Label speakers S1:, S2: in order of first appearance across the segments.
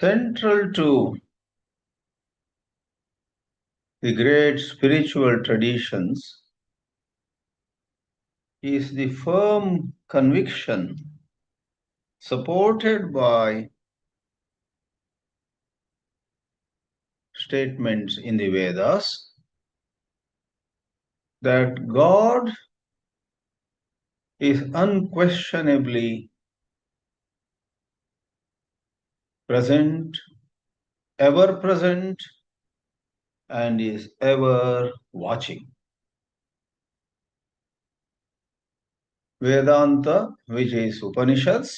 S1: Central to the great spiritual traditions is the firm conviction supported by statements in the Vedas that God is unquestionably present, ever present, and is ever watching. Vedanta, which is Upanishads,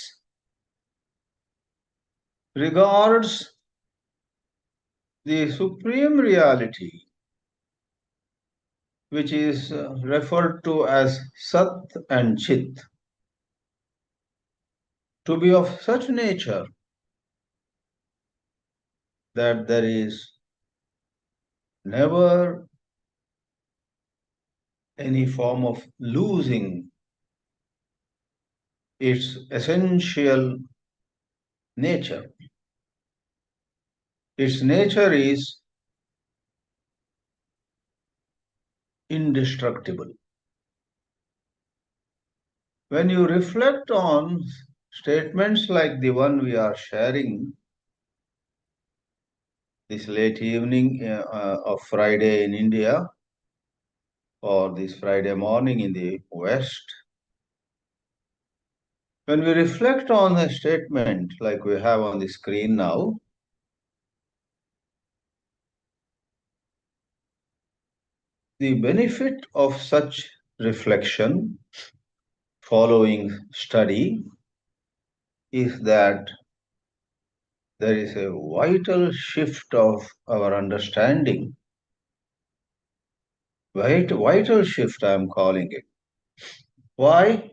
S1: regards the supreme reality, which is referred to as Sat and Chit, to be of such nature that there is never any form of losing its essential nature. Its nature is indestructible. When you reflect on statements like the one we are sharing this late evening of Friday in India, or this Friday morning in the West, when we reflect on a statement like we have on the screen now, the benefit of such reflection following study is that there is a vital shift of our understanding. Vital shift, I am calling it. Why?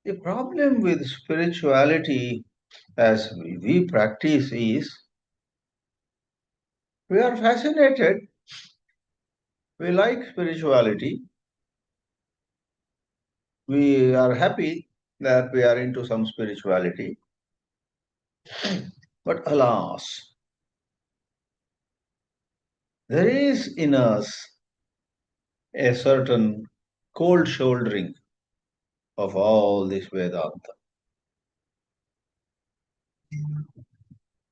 S1: The problem with spirituality as we practice is we are fascinated, we like spirituality, we are happy that we are into some spirituality. But alas, there is in us a certain cold shouldering of all this Vedanta.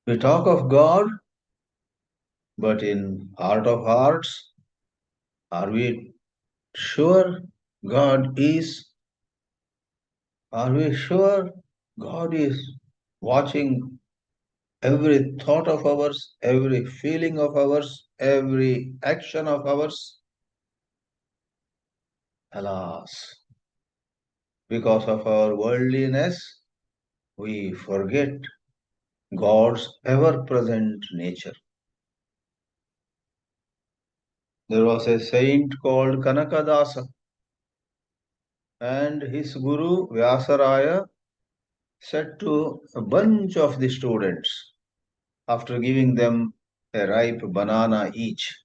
S1: We talk of God, but in heart of hearts, are we sure God is? Are we sure God is watching every thought of ours, every feeling of ours, every action of ours? Alas, because of our worldliness, we forget God's ever present nature. There was a saint called Kanakadasa, and his guru Vyasaraya said to a bunch of the students after giving them a ripe banana each,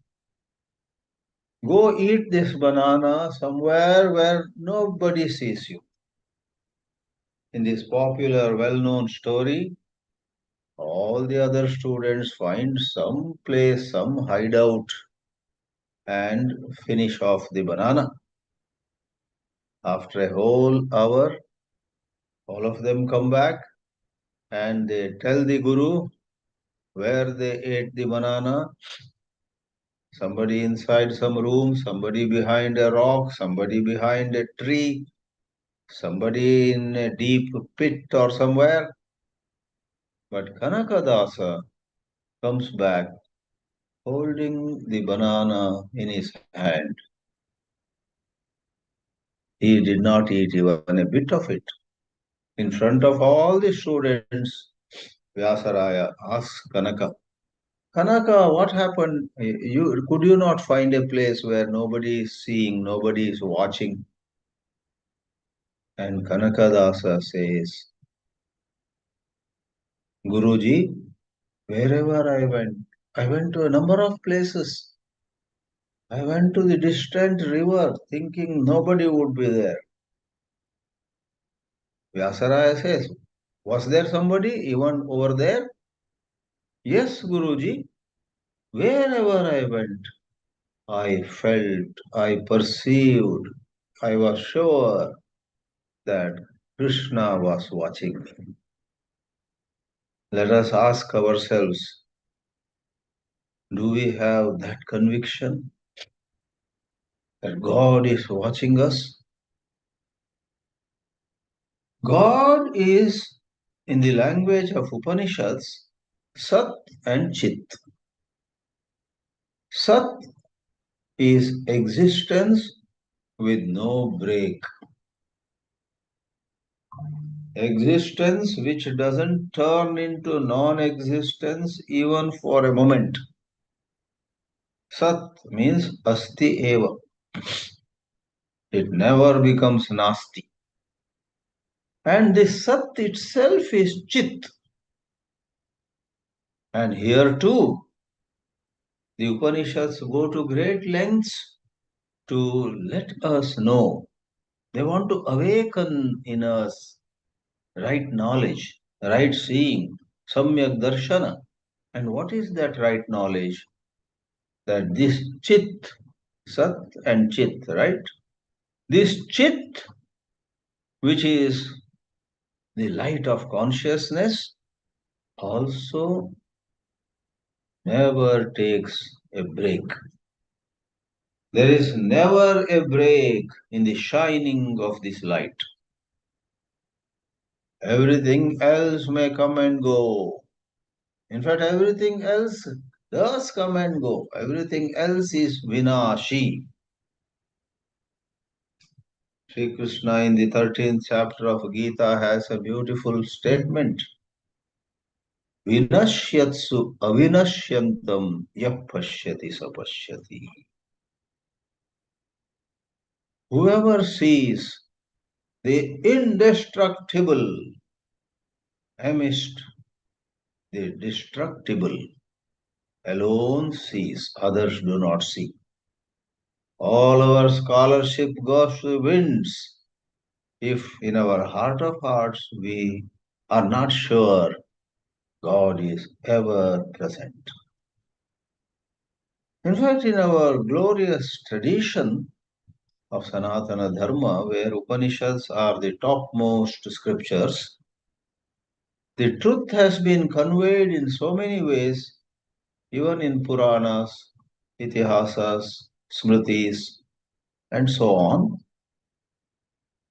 S1: go eat this banana somewhere where nobody sees you. In this popular, well-known story, all the other students find some place, some hideout, and finish off the banana. After a whole hour, all of them come back and they tell the guru where they ate the banana. Somebody inside some room, somebody behind a rock, somebody behind a tree, somebody in a deep pit or somewhere. But Kanakadasa comes back holding the banana in his hand. He did not eat even a bit of it. In front of all the students, Vyasaraya asks Kanaka, Kanaka, what happened? Could you not find a place where nobody is seeing, nobody is watching? And Kanakadasa says, Guruji, wherever I went to a number of places. I went to the distant river thinking nobody would be there. Vyasaraya says, was there somebody even over there? Yes, Guruji, wherever I went, I felt, I perceived, I was sure that Krishna was watching me. Let us ask ourselves, do we have that conviction that God is watching us? God is, in the language of Upanishads, Sat and Chit. Sat is existence with no break. Existence which doesn't turn into non existence even for a moment. Sat means asti eva. It never becomes nasti. And this Sat itself is Chit. And here too, the Upanishads go to great lengths to let us know. They want to awaken in us right knowledge, right seeing, samyak darshana. And what is that right knowledge? That this chit, sat and chit, right? This chit, which is the light of consciousness, also never takes a break. There is never a break in the shining of this light. Everything else may come and go. In fact, everything else does come and go. Everything else is vinashi. Sri Krishna in the 13th chapter of Gita has a beautiful statement. Vinashyatsu avinashyantam yah pashyati sapashyati. Whoever sees the indestructible amidst the destructible alone sees, others do not see. All our scholarship goes to the winds if in our heart of hearts we are not sure God is ever present. In fact, in our glorious tradition of Sanatana Dharma, where Upanishads are the topmost scriptures, the truth has been conveyed in so many ways, even in Puranas, Itihasas, Smritis, and so on.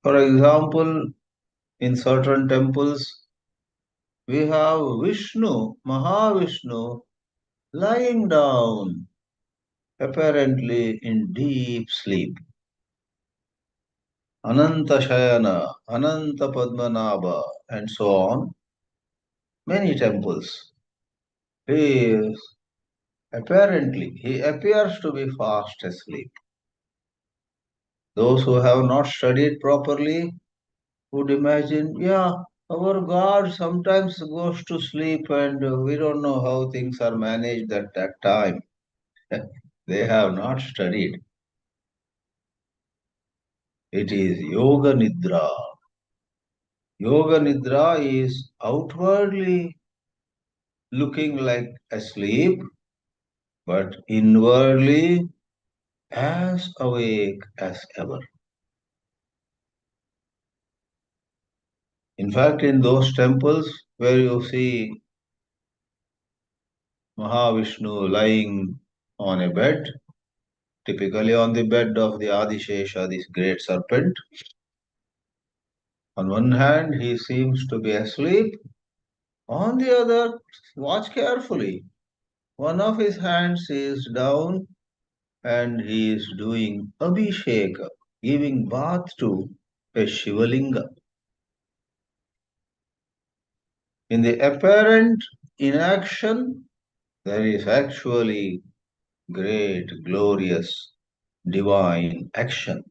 S1: For example, in certain temples, we have Vishnu, Mahavishnu, lying down, apparently in deep sleep. Ananta Shayana, Ananta Padmanabha, and so on. Many temples. He is apparently, he appears to be fast asleep. Those who have not studied properly would imagine, yeah, our God sometimes goes to sleep and we don't know how things are managed at that time. They have not studied. It is Yoga Nidra. Yoga Nidra is outwardly looking like asleep, but inwardly as awake as ever. In fact, in those temples where you see Mahavishnu lying on a bed, typically on the bed of the Adishesha, this great serpent, on one hand he seems to be asleep, on the other, watch carefully. One of his hands is down and he is doing Abhisheka, giving bath to a Shivalinga. In the apparent inaction, there is actually great, glorious, divine action.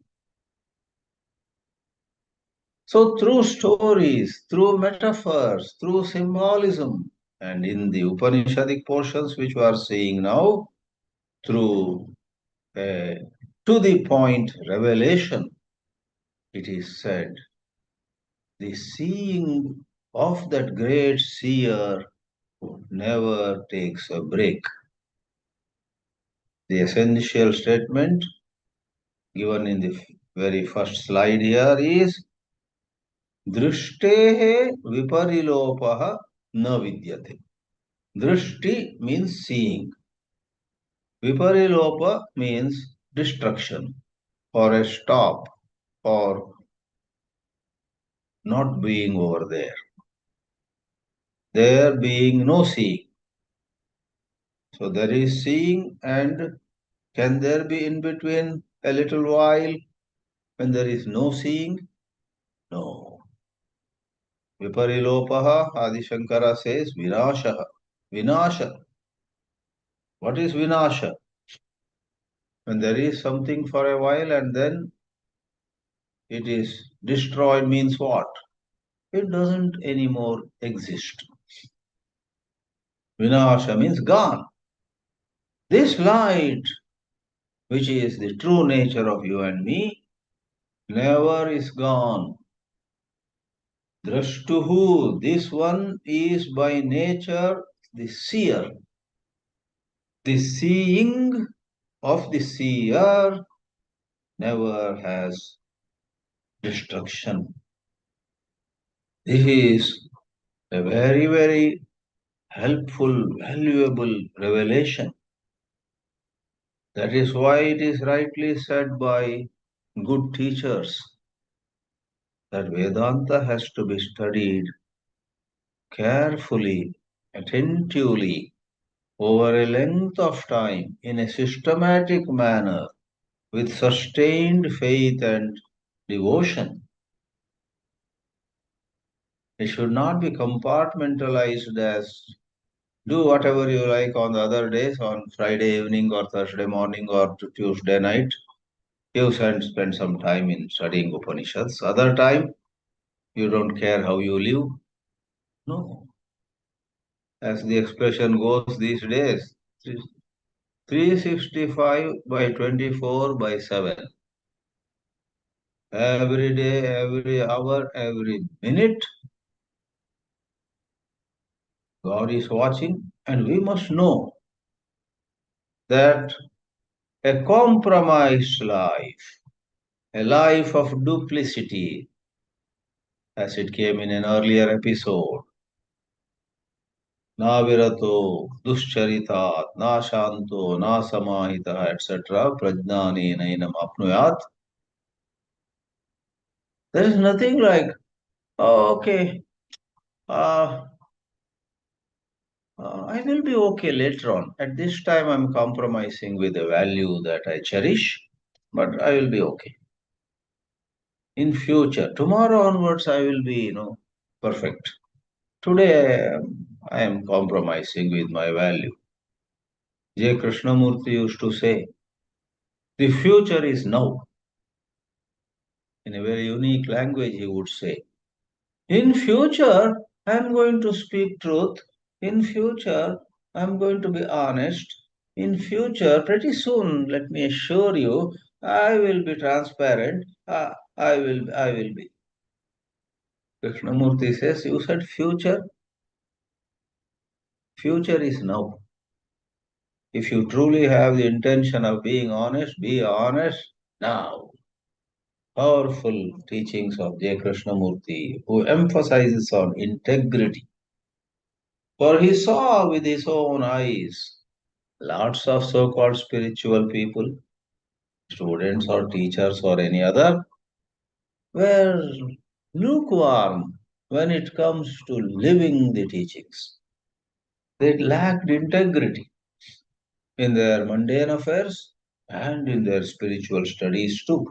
S1: So, through stories, through metaphors, through symbolism, and in the Upanishadic portions which we are seeing now, through a to the point revelation, it is said, the seeing of that great seer never takes a break. The essential statement given in the very first slide here is Drishte viparilopaha na vidyate. Drishti means seeing. Viparilopa means destruction or a stop or not being over there. There being no seeing. So there is seeing, and can there be in between a little while when there is no seeing? No. Viparilopaha, Adi Shankara says, Vinasha. Vinasha. What is Vinasha? When there is something for a while and then it is destroyed means what? It doesn't anymore exist. Vinasha means gone. This light, which is the true nature of you and me, never is gone. Drashtuhu, this one is by nature the seer. The seeing of the seer never has destruction. This is a very, very helpful, valuable revelation. That is why it is rightly said by good teachers that Vedanta has to be studied carefully, attentively, over a length of time in a systematic manner with sustained faith and devotion. It should not be compartmentalized as do whatever you like on the other days, on Friday evening or Thursday morning or Tuesday night. You spend some time in studying Upanishads. Other time, you don't care how you live. No. As the expression goes these days, 365 by 24 by 7. Every day, every hour, every minute, God is watching, and we must know that a compromised life, a life of duplicity, as it came in an earlier episode, na virato, duscharitat, na shanto, na samahita, etc., prajnani nainam apnuyat. There is nothing like, oh, okay, uh, I will be okay later on. At this time, I'm compromising with a value that I cherish, but I will be okay. In future, tomorrow onwards, I will be, perfect. Today, I am compromising with my value. J. Krishnamurti used to say, the future is now. In a very unique language, he would say, in future, I'm going to speak truth. In future, I'm going to be honest. In future, pretty soon, let me assure you, I will be transparent. I will be. Krishnamurti says, you said future. Future is now. If you truly have the intention of being honest, be honest now. Powerful teachings of J. Krishnamurti, who emphasizes on integrity. For he saw with his own eyes lots of so-called spiritual people, students or teachers or any other, were lukewarm when it comes to living the teachings. They lacked integrity in their mundane affairs and in their spiritual studies too.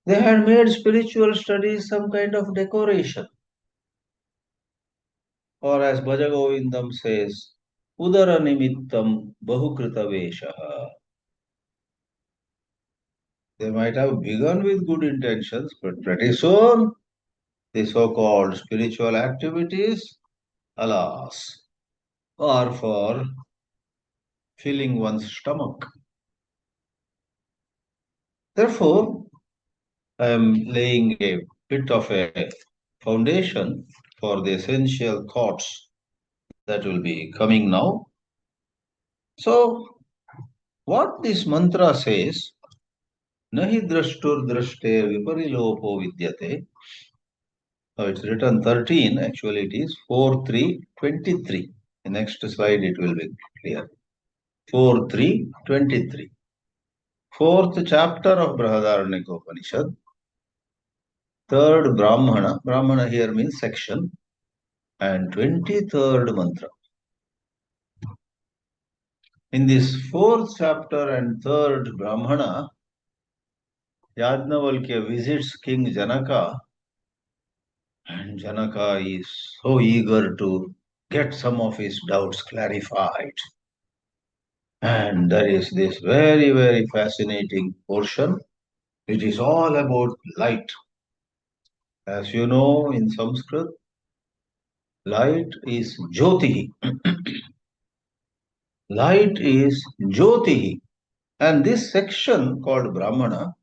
S1: They had made spiritual studies some kind of decoration, or as Bhajagovindam says, Udara nimittam bahukrita veshaha. They might have begun with good intentions, but pretty soon the so-called spiritual activities, alas, are for filling one's stomach. Therefore, I am laying a bit of a foundation for the essential thoughts that will be coming now. So, what this mantra says, Nahi drashtur drashte viparilopo vidyate. So it's written 13, actually it is 4 3 23. The next slide it will be clear. 4 3 23. Fourth chapter of Brihadaranyaka Upanishad, third Brahmana. Brahmana here means section, and 23rd mantra. In this fourth chapter and third Brahmana, Yajnavalkya visits King Janaka, and Janaka is so eager to get some of his doubts clarified. And there is this very, very fascinating portion. It is all about light. As you know, in Sanskrit, light is Jyotihi. Light is Jyotihi. And this section called Brahmana,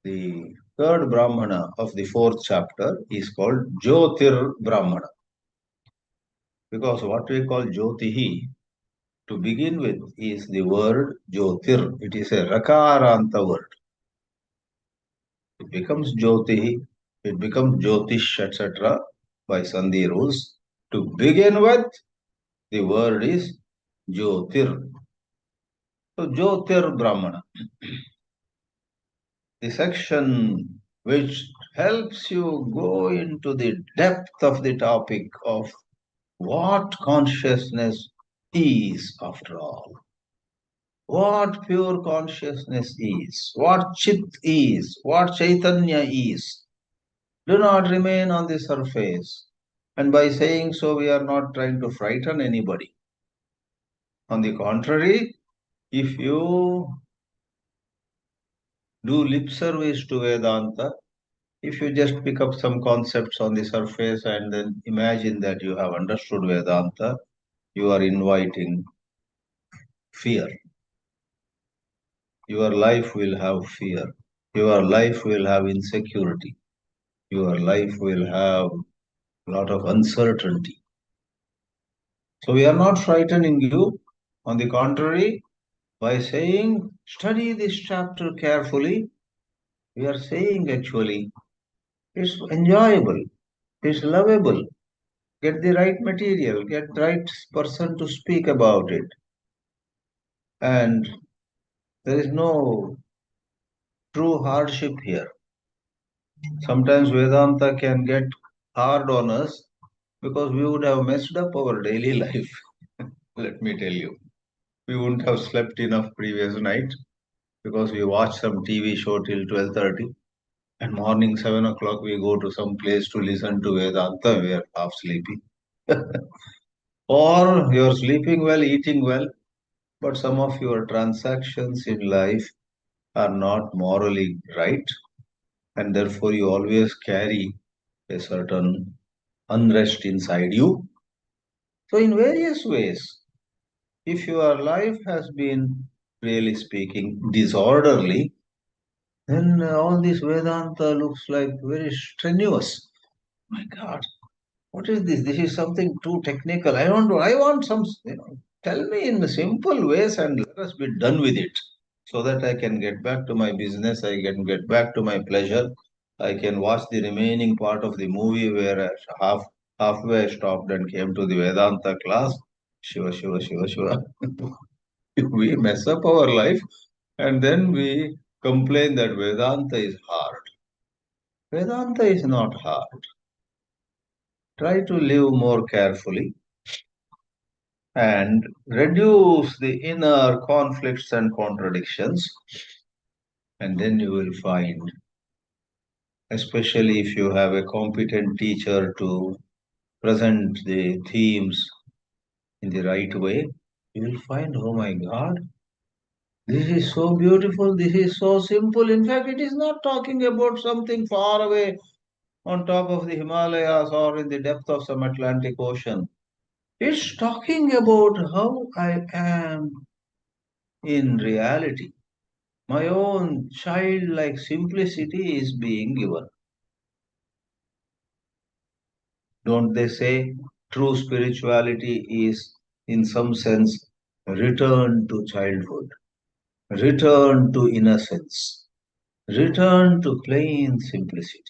S1: the third Brahmana of the fourth chapter, is called Jyotir Brahmana. Because what we call Jyotihi, to begin with, is the word Jyotir. It is a Rakaranta word. It becomes Jyotihi, it becomes Jyotish, etc. by Sandhi rules. To begin with, the word is Jyotir. So Jyotir Brahmana, the section which helps you go into the depth of the topic of what consciousness is after all. What pure consciousness is, what Chit is, what Chaitanya is. Do not remain on the surface. And by saying so, we are not trying to frighten anybody. On the contrary, if you do lip service to Vedanta, if you just pick up some concepts on the surface and then imagine that you have understood Vedanta, you are inviting fear. Your life will have fear. Your life will have insecurity. Your life will have a lot of uncertainty. So we are not frightening you. On the contrary, by saying, study this chapter carefully, we are saying actually, it's enjoyable, it's lovable. Get the right material, get the right person to speak about it. And there is no true hardship here. Sometimes Vedanta can get hard on us because we would have messed up our daily life. Let me tell you. We wouldn't have slept enough previous night because we watched some TV show till 12:30. And morning 7 o'clock we go to some place to listen to Vedanta. We are half sleepy. Or you're sleeping well, eating well, but some of your transactions in life are not morally right, and therefore you always carry a certain unrest inside you. So, in various ways, if your life has been, really speaking, disorderly, then all this Vedanta looks like very strenuous. My God, what is this? This is something too technical. I want some, tell me in simple ways and let us be done with it so that I can get back to my business, I can get back to my pleasure, I can watch the remaining part of the movie where halfway I stopped and came to the Vedanta class. Shiva, Shiva, Shiva, Shiva. We mess up our life and then we complain that Vedanta is hard. Vedanta is not hard. Try to live more carefully and reduce the inner conflicts and contradictions, and then you will find, especially if you have a competent teacher to present the themes in the right way, you will find, oh my God, this is so beautiful, this is so simple. In fact, it is not talking about something far away on top of the Himalayas or in the depth of some Atlantic Ocean. It's talking about how I am in reality. My own childlike simplicity is being given. Don't they say True spirituality is, in some sense, return to childhood, return to innocence, return to plain simplicity.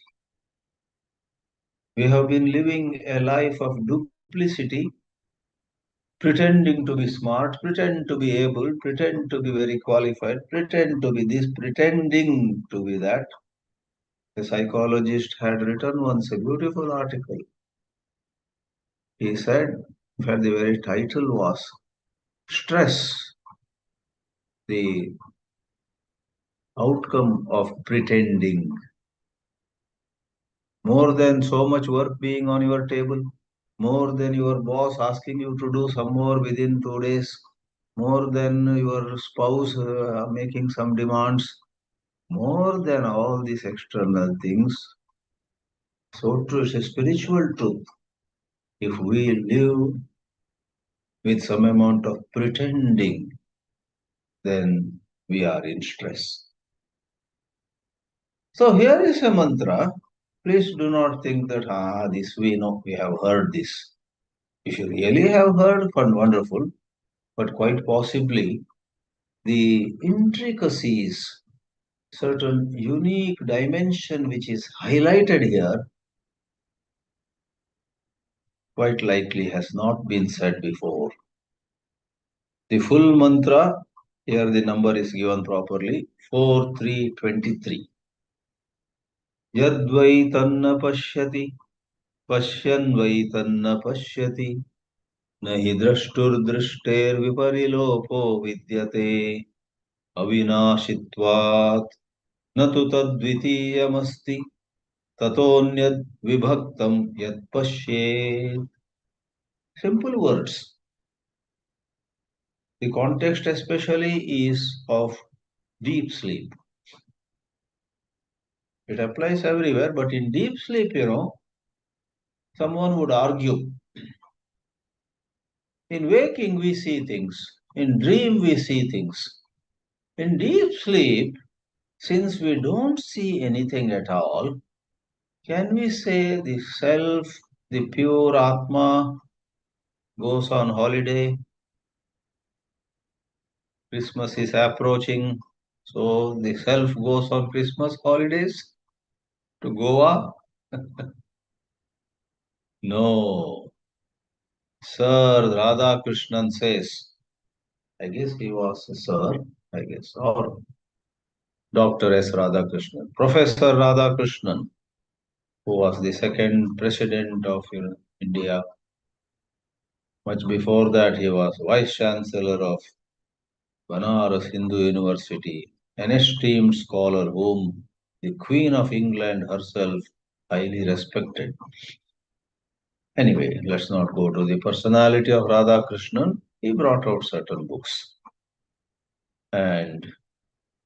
S1: We have been living a life of duplicity, pretending to be smart, pretend to be able, pretend to be very qualified, pretend to be this, pretending to be that. A psychologist had written once a beautiful article. He said, in fact, the very title was Stress, the outcome of pretending. More than so much work being on your table, more than your boss asking you to do some more within 2 days, more than your spouse making some demands, more than all these external things. So true, it's a spiritual truth. If we live with some amount of pretending, then we are in stress. So here is a mantra. Please do not think that, this we know, we have heard this. If you really have heard, wonderful, but quite possibly the intricacies, certain unique dimension which is highlighted here, quite likely has not been said before. The full mantra, here the number is given properly, 4323. Yadvai tanna pashyati, pashyan vai tanna pashyati, nahi drashtur drishter viparilopo vidyate, avinashitvat, न तु तद्वितीयमस्ति ततोऽन्यद् vibhaktam yat pashyet. Simple words. The context especially is of deep sleep. It applies everywhere, but in deep sleep, someone would argue. In waking, we see things. In dream, we see things. In deep sleep, since we don't see anything at all, can we say the self, the pure Atma, goes on holiday? Christmas is approaching, so the self goes on Christmas holidays to Goa? No. Sir Radha Krishnan says, I guess he was a sir, I guess, or Dr. S. Radhakrishnan, Professor Radhakrishnan, who was the second president of India. Much before that, he was vice chancellor of Banaras Hindu University, an esteemed scholar whom the Queen of England herself highly respected. Anyway, let's not go to the personality of Radhakrishnan. He brought out certain books. And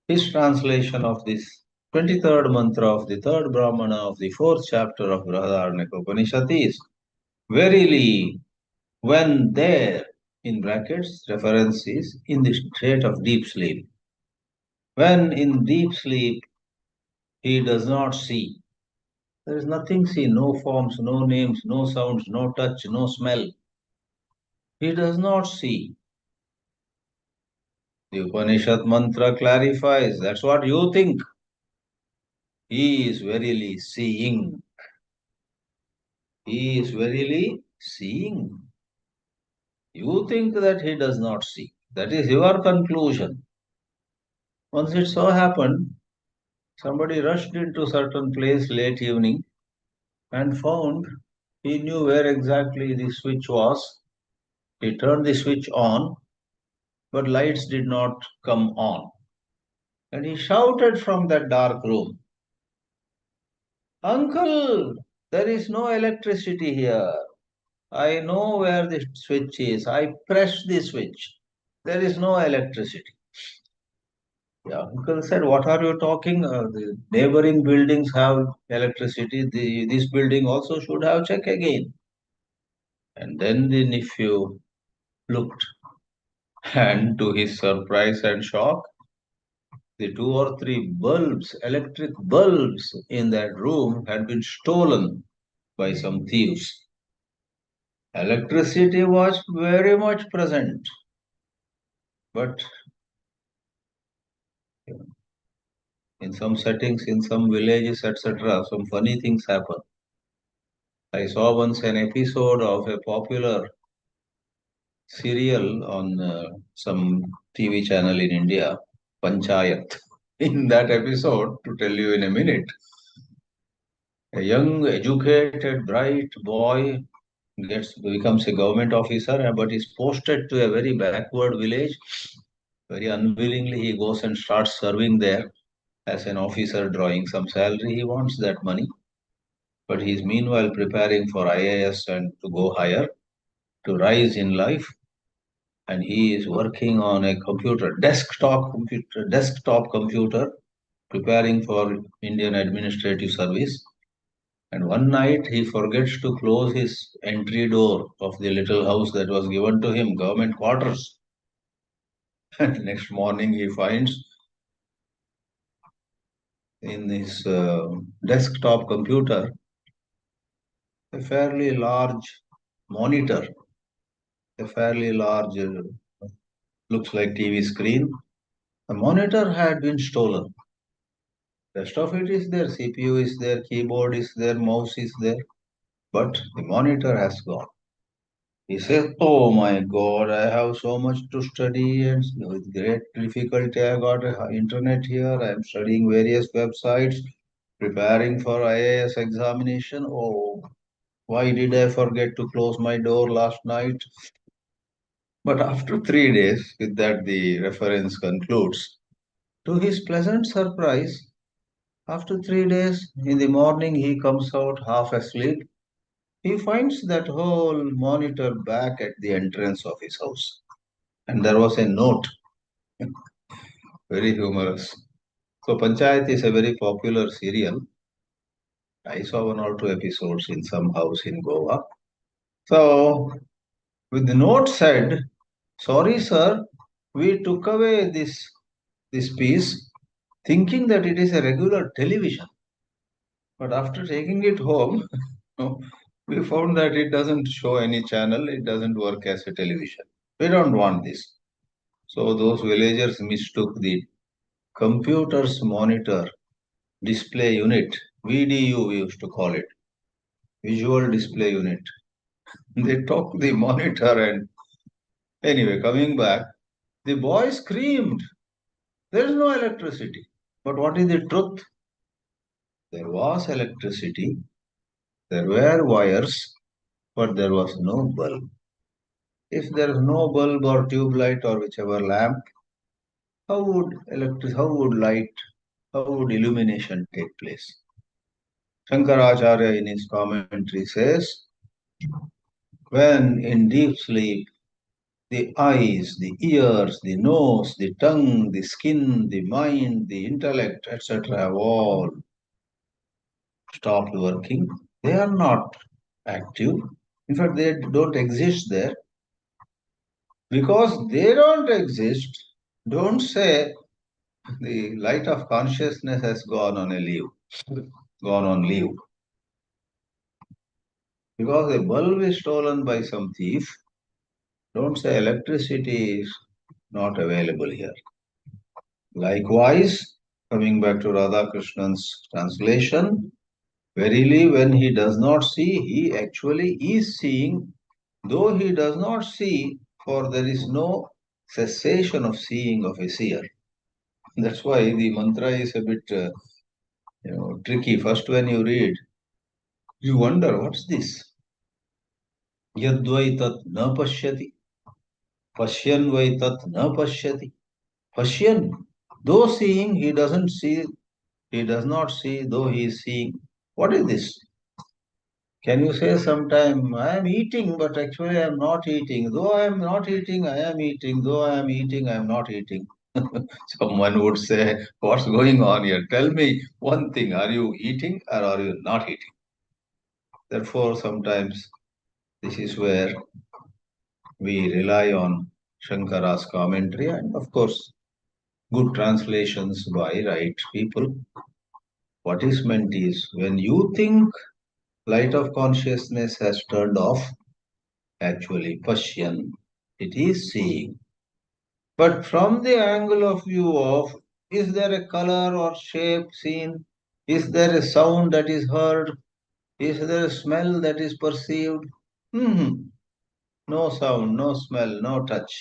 S1: his translation of this 23rd mantra of the third Brahmana of the fourth chapter of Brihadaranyaka Upanishad is, verily, when there, in brackets, reference is in the state of deep sleep. When in deep sleep, he does not see. There is nothing seen, no forms, no names, no sounds, no touch, no smell. He does not see. The Upanishad mantra clarifies, that's what you think. He is verily seeing. He is verily seeing. You think that he does not see. That is your conclusion. Once it so happened, somebody rushed into certain place late evening and found he knew where exactly the switch was. He turned the switch on, but lights did not come on. And he shouted from that dark room, Uncle, there is no electricity here. I know where the switch is. I pressed the switch. There is no electricity. The uncle said, what are you talking? The neighboring buildings have electricity. This building also should have. Check again. And then the nephew looked, and to his surprise and shock, the two or three bulbs, electric bulbs in that room had been stolen by some thieves. Electricity was very much present, but in some settings, in some villages, etc., some funny things happen. I saw once an episode of a popular serial on some TV channel in India, Panchayat. In that episode, to tell you in a minute, a young, educated, bright boy becomes a government officer, but is posted to a very backward village. Very unwillingly, he goes and starts serving there as an officer, drawing some salary. He wants that money, but he is meanwhile preparing for IAS and to go higher, to rise in life. And he is working on a desktop computer, preparing for Indian Administrative Service. And one night he forgets to close his entry door of the little house that was given to him, government quarters. And next morning he finds in his desktop computer a fairly large monitor, a fairly large, looks like TV screen. The monitor had been stolen. Rest of it is there. CPU is there, keyboard is there, mouse is there, but the monitor has gone. He says, "Oh my God, I have so much to study, and with great difficulty I got internet here. I am studying various websites, preparing for IAS examination. Oh, why did I forget to close my door last night?" But after 3 days, with that the reference concludes. To his pleasant surprise, after 3 days, in the morning he comes out half asleep. He finds that whole monitor back at the entrance of his house. And there was a note, very humorous. So Panchayat is a very popular serial. I saw one or two episodes in some house in Goa. So with the note said, "Sorry, sir, we took away this piece thinking that it is a regular television. But after taking it home, we found that it doesn't show any channel, it doesn't work as a television. We don't want this." So those villagers mistook the computer's monitor display unit, VDU we used to call it, visual display unit. They took the monitor and anyway, coming back, the boy screamed, "There is no electricity." But what is the truth? There was electricity, there were wires, but there was no bulb. If there is no bulb or tube light or whichever lamp, how would light, how would illumination take place? Shankaracharya in his commentary says, when in deep sleep, the eyes, the ears, the nose, the tongue, the skin, the mind, the intellect, etc., have all stopped working. They are not active. In fact, they don't exist there. Because they don't exist, don't say the light of consciousness has gone on a leave, gone on leave. Because a bulb is stolen by some thief, don't say electricity is not available here. Likewise, coming back to Radha Krishnan's translation, verily when he does not see, he actually is seeing, though he does not see, for there is no cessation of seeing of a seer. That's why the mantra is a bit tricky. First, when you read, you wonder, what's this? Yadvai tat na pashyati, pashyan vai tat na pashyati. Pashyan, though seeing, he doesn't see, he does not see, though he is seeing. What is this? Can you say sometime, I am eating, but actually I am not eating. Though I am not eating, I am eating. Though I am eating, I am not eating. Someone would say, what's going on here? Tell me one thing. Are you eating or are you not eating? Therefore, sometimes this is where we rely on Shankara's commentary and, of course, good translations by right people. What is meant is when you think light of consciousness has turned off, actually Pashyan. It is seeing. But from the angle of view of, is there a color or shape seen? Is there a sound that is heard? Is there a smell that is perceived? Hmm. No sound, no smell, no touch.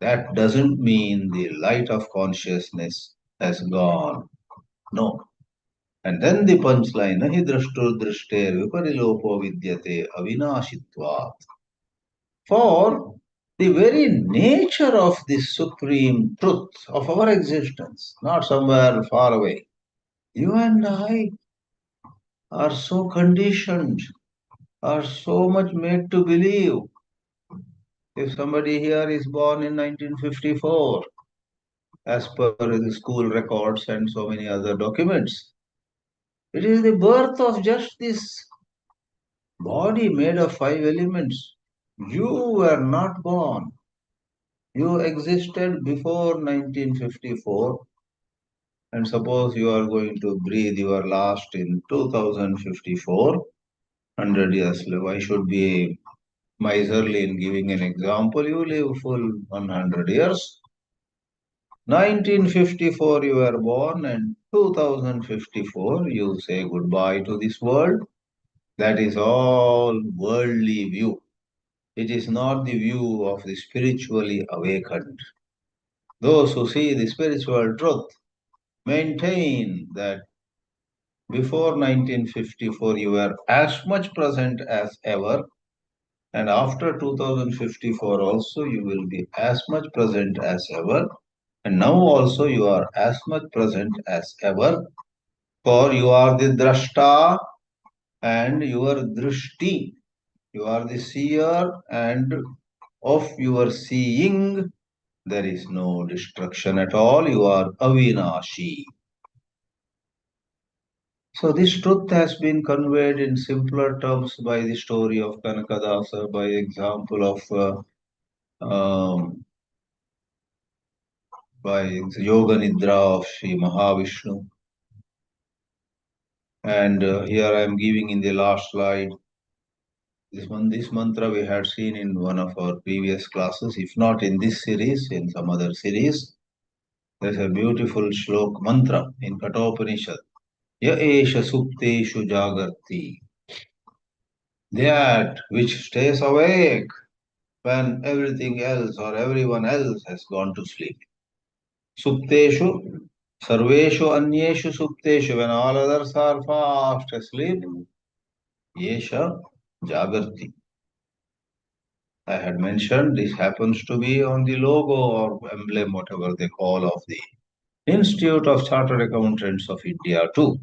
S1: That doesn't mean the light of consciousness has gone. No. And then the punchline, nahi drashtur drashter viparilopo vidyate avinashitvat. For the very nature of this supreme truth of our existence, not somewhere far away, you and I are so conditioned, are so much made to believe. If somebody here is born in 1954, as per the school records and so many other documents, it is the birth of just this body made of five elements. You were not born. You existed before 1954, and suppose you are going to breathe your last in 2054, 100 years live. I should be miserly in giving an example. You live full 100 years. 1954 you were born, and 2054 you say goodbye to this world. That is all worldly view. It is not the view of the spiritually awakened. Those who see the spiritual truth maintain that before 1954 you were as much present as ever, and after 2054 also you will be as much present as ever, and now also you are as much present as ever, for you are the drashta and your drishti. You are the seer, and of your seeing there is no destruction at all. You are avinashi. So this truth has been conveyed in simpler terms by the story of Kanakadasa, by example of um, by Yoga Nidra of Sri Mahavishnu. And here I am giving in the last slide this mantra we had seen in one of our previous classes, if not in this series, in some other series. There's a beautiful shlok mantra in Kathopanishad. Ya esha supteshu jagarti. That which stays awake when everything else or everyone else has gone to sleep. Supteshu, sarveshu anyeshu supteshu, when all others are fast asleep, yesha jagarti. I had mentioned this happens to be on the logo or emblem, whatever they call, of the Institute of Chartered Accountants of India too.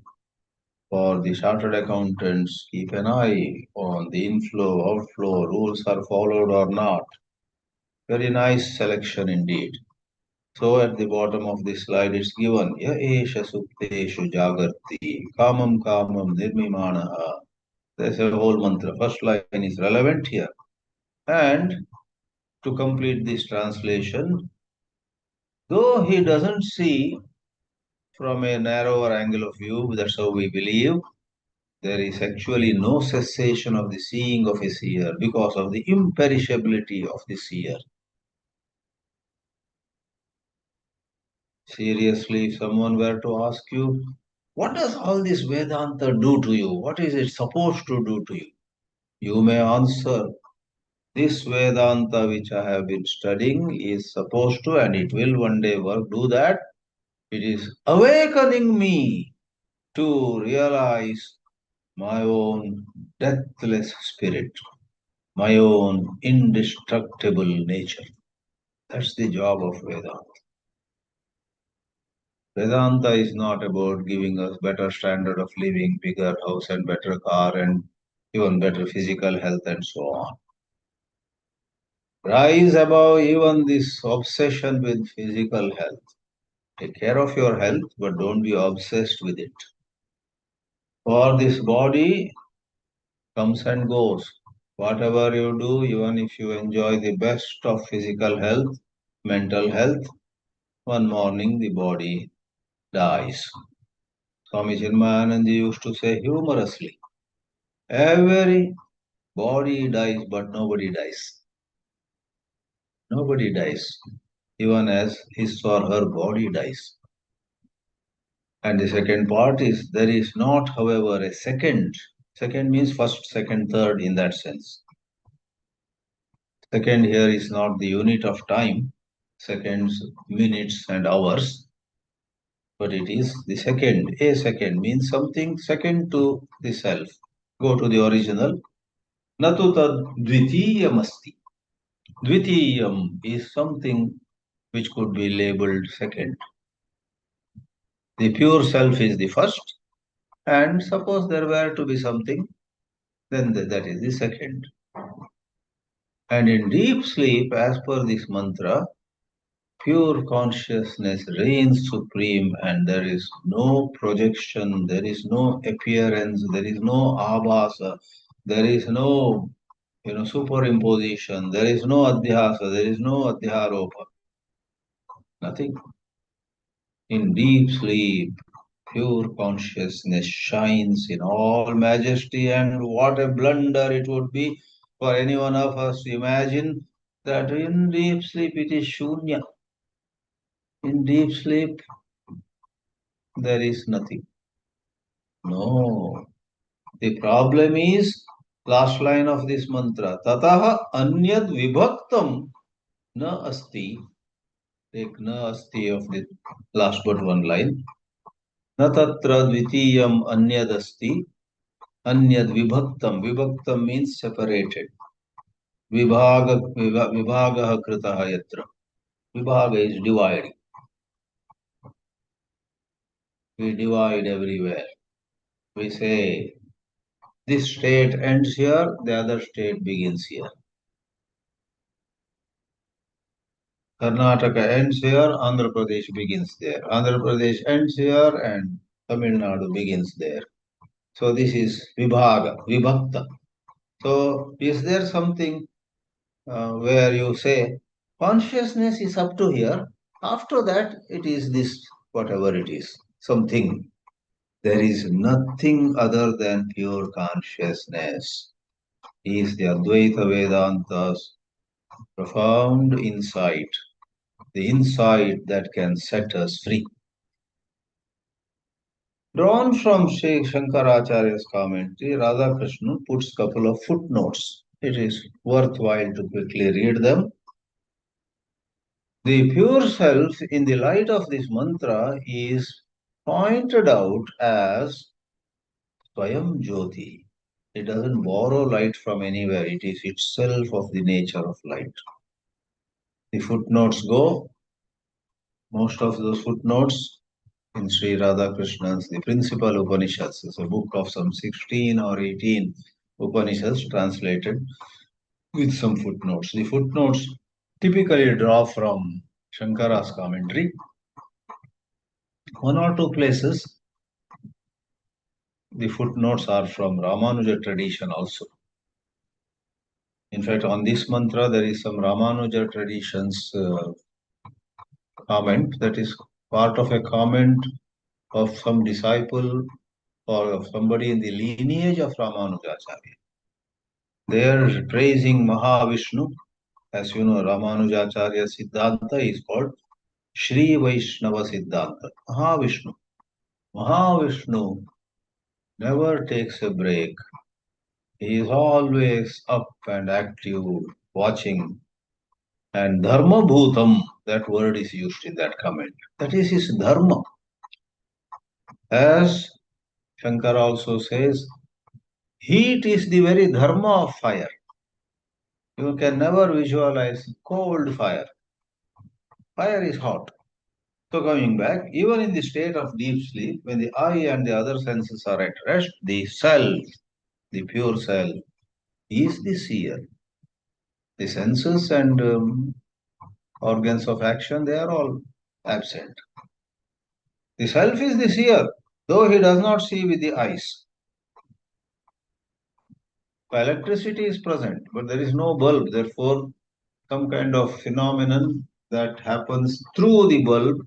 S1: For the chartered accountants, keep an eye on the inflow, outflow, rules are followed or not. Very nice selection indeed. So at the bottom of the slide it's given, Ya esha supteshu jagarti, kamam kamam nirmimanaha. There's a whole mantra. First line is relevant here. And to complete this translation, though he doesn't see from a narrower angle of view, that's how we believe, there is actually no cessation of the seeing of a seer because of the imperishability of the seer. Seriously, if someone were to ask you, what does all this Vedanta do to you? What is it supposed to do to you? You may answer, this Vedanta which I have been studying is supposed to, and it will one day work, do that. It is awakening me to realize my own deathless spirit, my own indestructible nature. That's the job of Vedanta. Vedanta is not about giving us better standard of living, bigger house and better car and even better physical health and so on. Rise above even this obsession with physical health. Take care of your health, but don't be obsessed with it. For this body comes and goes. Whatever you do, even if you enjoy the best of physical health, mental health, one morning the body dies. Swami Chinmayananda used to say humorously, every Body dies, but nobody dies. Nobody dies, even as his or her body dies. And the second part is there is not, however, a second. Second means first, second, third in that sense. Second here is not the unit of time, seconds, minutes, and hours, but it is the second. A second means something second to the self. Go to the original. Natu tad dvitiyam asti. Dvitiyam is something which could be labeled second. The pure self is the first, and suppose there were to be something, then that is the second. And in deep sleep, as per this mantra, pure consciousness reigns supreme, and there is no projection, there is no appearance, there is no abhasa, there is no superimposition, there is no adhyasa, there is no adhyaropa, nothing. In deep sleep, pure consciousness shines in all majesty, and what a blunder it would be for any one of us to imagine that in deep sleep it is shunya. In deep sleep, there is nothing. No. The problem is last line of this mantra. Tataha anyad vibhaktam na asti. Take na asti of the last but one line. Na tatra dvitiyam anyad asti. Anyad vibhaktam. Vibhaktam means separated. Vibhaga kritaha yatra. Vibhaga is dividing. We divide everywhere. We say this state ends here, the other state begins here. Karnataka ends here, Andhra Pradesh begins there. Andhra Pradesh ends here, and Tamil Nadu begins there. So this is Vibhaga, Vibhakta. So is there something where you say consciousness is up to here? After that, it is this, whatever it is, something. There is nothing other than pure consciousness. Is the Advaita Vedanta's profound insight, the insight that can set us free. Drawn from Sri Shankaracharya's commentary, Radhakrishnan puts a couple of footnotes. It is worthwhile to quickly read them. The pure self in the light of this mantra is pointed out as Swayam Jyoti. It doesn't borrow light from anywhere. It is itself of the nature of light. The footnotes go, most of those footnotes in Sri Radhakrishnan's The Principal Upanishads. It's a book of some 16 or 18 Upanishads translated with some footnotes. The footnotes typically draw from Shankara's commentary. One or two places, the footnotes are from Ramanuja tradition also. In fact, on this mantra, there is some Ramanuja tradition's comment that is part of a comment of some disciple or of somebody in the lineage of Ramanujacharya. They are praising Mahavishnu. As you know, Ramanujacharya Siddhanta is called Sri Vaishnava Siddhanta. Mahavishnu. Mahavishnu never takes a break. He is always up and active, watching. And Dharma Bhutam, that word is used in that comment. That is his Dharma. As Shankara also says, heat is the very Dharma of fire. You can never visualize cold fire. Fire is hot. So coming back, even in the state of deep sleep, when the eye and the other senses are at rest, the self, the pure self, is the seer. The senses and organs of action, they are all absent. The self is the seer, though he does not see with the eyes. Electricity is present, but there is no bulb. Therefore, some kind of phenomenon that happens through the bulb,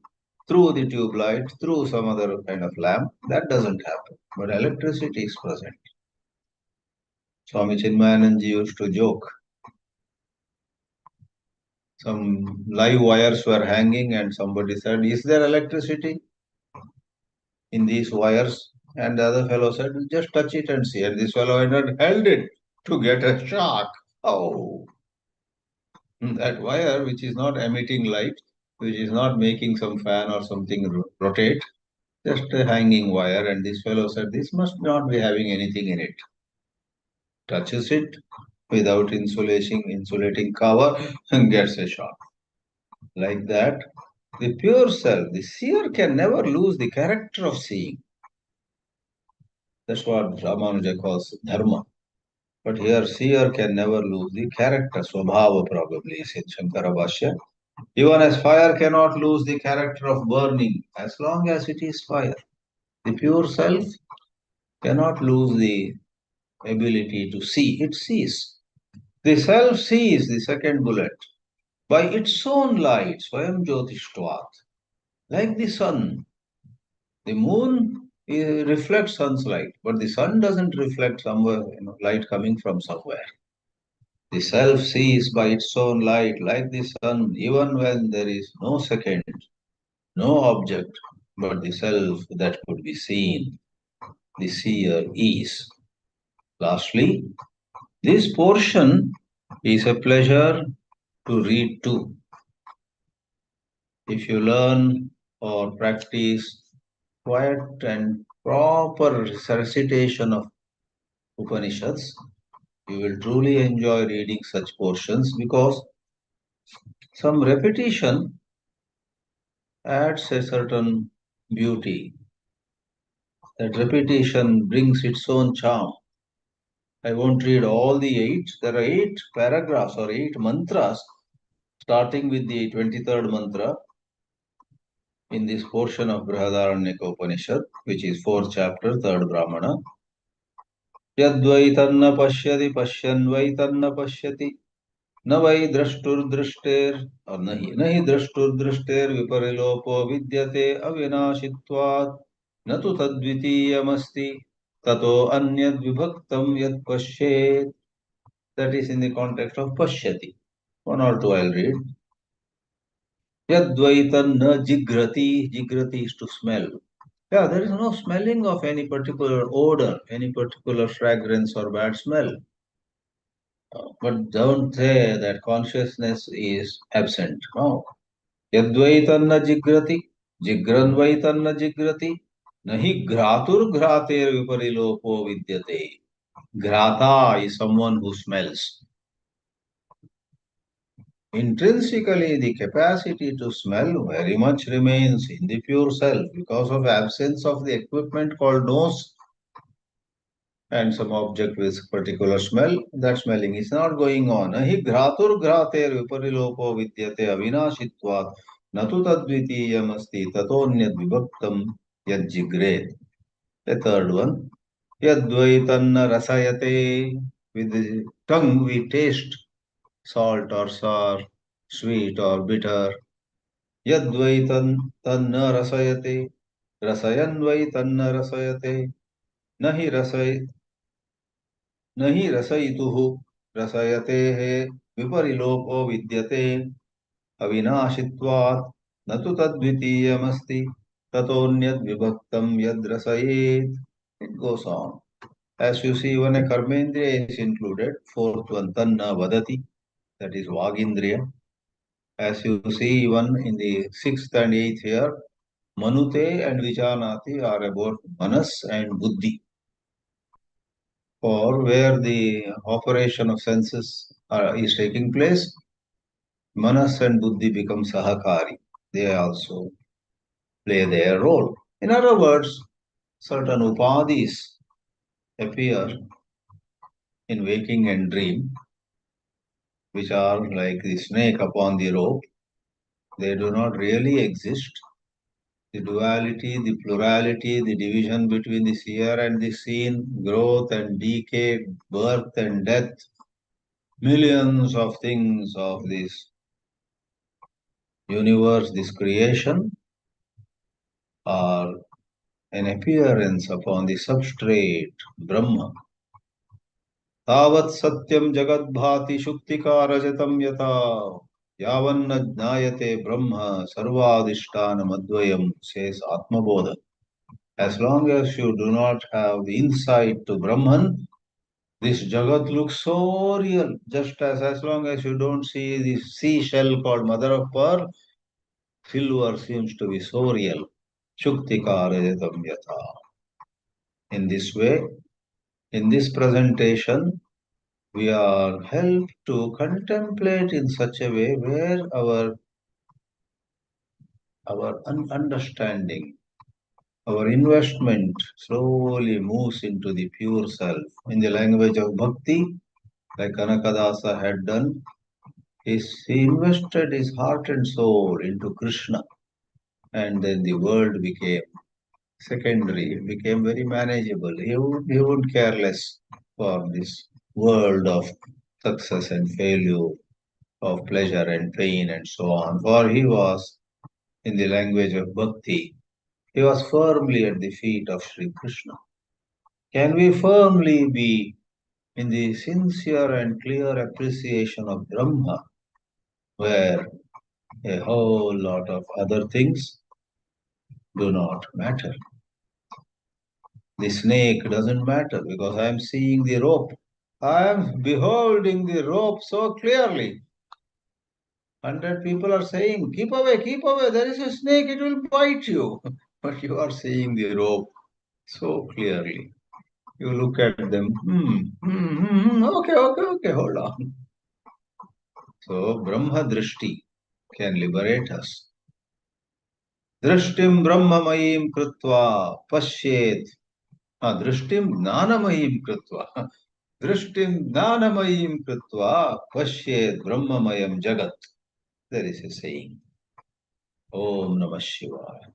S1: through the tube light, through some other kind of lamp, that doesn't happen. But electricity is present. Swami Chinmayananji used to joke. Some live wires were hanging, and somebody said, "Is there electricity in these wires?" And the other fellow said, "Just touch it and see." And this fellow had held it to get a shock. Oh, that wire, which is not emitting light, which is not making some fan or something rotate, just a hanging wire. And this fellow said, "This must not be having anything in it." Touches it without insulating cover and gets a shock. Like that, the pure self, the seer can never lose the character of seeing. That's what Ramanuja calls dharma. But here, seer can never lose the character, swabhava probably is in Shankara Bhashya. Even as fire cannot lose the character of burning as long as it is fire. The pure self cannot lose the ability to see. It sees. The self sees the second bullet by its own light, Swayam Jyotishtvat. Like the sun, the moon reflects sun's light, but the sun doesn't reflect somewhere, light coming from somewhere. The self sees by its own light, like the sun, even when there is no second, no object, but the self that could be seen. The seer is. Lastly, this portion is a pleasure to read too. If you learn or practice quiet and proper recitation of Upanishads, you will truly enjoy reading such portions because some repetition adds a certain beauty. That repetition brings its own charm. I won't read all the eight. There are eight paragraphs or eight mantras, starting with the 23rd mantra in this portion of Brihadaranyaka Upanishad, which is fourth chapter, third Brahmana. यद्वैतन्न पश्यति पश्यन् वैतन्न पश्यति न वै द्रष्टुर्दृष्टेर् और नहीं द्रष्टुर्दृष्टेर् विपरिलोपो विद्यते अविनाशित्वात् न तु तद्वितीयमस्ति ततो अन्यद् विभक्तं यत् पश्येत्. That is in the context of pashyati. One or two I'll read. Yadvaitan na jigrati. Jigrati is to smell. Yeah, there is no smelling of any particular odor, any particular fragrance or bad smell. But don't say that consciousness is absent. No. Yadvaitanna jigrati, jigranvaitanna jigrati, nahi ghratur ghrater viparilopo vidyate. Ghrata is someone who smells. Intrinsically, the capacity to smell very much remains in the pure self because of absence of the equipment called nose and some object with particular smell. That smelling is not going on. Hi ghratur ghrater viparilopo vidyate avinashitvat natu tadvitiyam asti tatonyad vibhaktam yajjigret. The third one. Yadvaitanna rasayate. With the tongue we taste salt or sour, sweet or bitter. Yadvaitan tanna rasayate. Rasayanvai tanna rasayate. Nahi rasay नहीं रसयितुः रसयतेः विपरिलोपो विद्यते अविनाशित्वात् न तु तद्वितीयमस्ति ततोऽन्यद्विभक्तं यद्रसयेत्. It goes on. As you see, when a karmendriya is included, fourth one, tanna vadati, that is vagindriya. As you see, even in the sixth and eighth here, manute and vijanati are about manas and buddhi, or where the operation of senses is taking place, manas and buddhi become sahakari. They also play their role. In other words, certain upadhis appear in waking and dream, which are like the snake upon the rope. They do not really exist. The duality, the plurality, the division between the seer and the seen, growth and decay, birth and death, millions of things of this universe, this creation, are an appearance upon the substrate, Brahma. तावत् सत्यम जगद्भाति शुक्तिका रजतम यथा यावन्न ज्ञायते ब्रह्म सर्वादिष्टानमद्वयम् says Atmabodha. As long as you do not have the insight to Brahman, this Jagat looks so real. Just as long as you don't see the seashell called mother of pearl, silver seems to be so real. Shuktika rajatam yatha. In this way, in this presentation, we are helped to contemplate in such a way where our understanding, our investment slowly moves into the pure self. In the language of bhakti, like Kanakadasa had done, he invested his heart and soul into Krishna, and then the world became secondary. It became very manageable. He would care less for this world of success and failure, of pleasure and pain, and so on. For he was, in the language of bhakti, he was firmly at the feet of Sri Krishna. Can we firmly be in the sincere and clear appreciation of Brahma, where a whole lot of other things do not matter? The snake doesn't matter because I am seeing the rope. I am beholding the rope so clearly. 100 people are saying, keep away, there is a snake, it will bite you. But you are seeing the rope so clearly. You look at them, okay, hold on. So, Brahma Drishti can liberate us. Drishtim Brahmamayim Krutva Pashyet. Drishtim Jnanamayim Krutva. Drishtim Jnanamayim Krutva Pashyet Brahmamayam Jagat. There is a saying. Om Namah Shivaya.